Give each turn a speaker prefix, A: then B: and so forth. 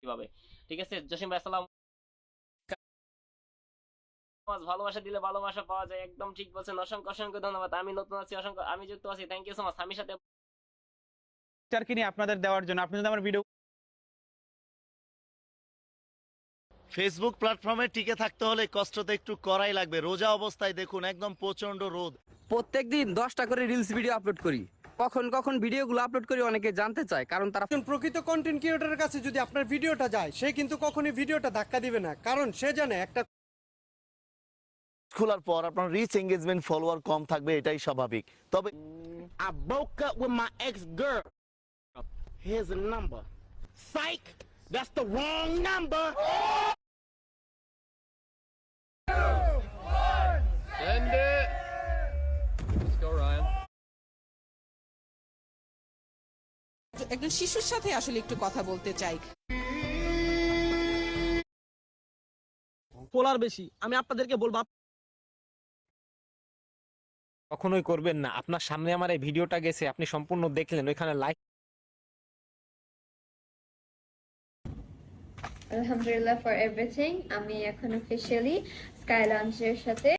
A: কিভাবে। ঠিক আছে জসিম ভাই, আসসালাম। ভালোবাসা দিলে ভালোবাসা পাওয়া যায়, একদম ঠিক বলছেন। অসংখ্য অসংখ্য ধন্যবাদ। আমি নতুন আছি, অসংখ্য আমি যুক্ত আছি। Thank you so much. স্বামীর সাথে
B: কিনে আপনাদের দেওয়ার জন্য আপনি যদি আমার ভিডিও
C: ফেসবুক প্ল্যাটফর্মে টিকে থাকতে হলে কষ্ট তো একটু করাই লাগবে। রোজা অবস্থায় দেখুন একদম প্রচন্ড রোদ।
D: প্রত্যেকদিন 10টা করে রিলস ভিডিও আপলোড করি। কখন কখন ভিডিওগুলো আপলোড করি অনেকে জানতে চায়, কারণ তারা
E: একজন প্রকৃত কন্টেন্ট ক্রিয়েটরের কাছে যদি আপনার ভিডিওটা যায়, সে কিন্তু কখনোই ভিডিওটা ধাক্কা দিবে না, কারণ সে জানে একটা
C: খোলার পর আপনার রিচ এঙ্গেজমেন্ট ফলোয়ার কম থাকবে, এটাই স্বাভাবিক। তবে
F: I broke up with my ex-girl. Here's a number. Psych! That's the wrong number!
G: Send it! Let's go, Ryan.
H: একজন শিশুর সাথে আসলে একটু কথা বলতে চাই।
I: পোলার বেশি, আমি আপনাদেরকে বলবো
J: কখনোই করবেন না। আপনার সামনে আমার এই ভিডিওটা গেছে, আপনি সম্পূর্ণ দেখলেন, ওইখানে লাইক
K: আলহামদুলিল্লাহ ফর এভরিথিং। আমি এখন অফিশিয়ালি স্কাই লঞ্চের সাথে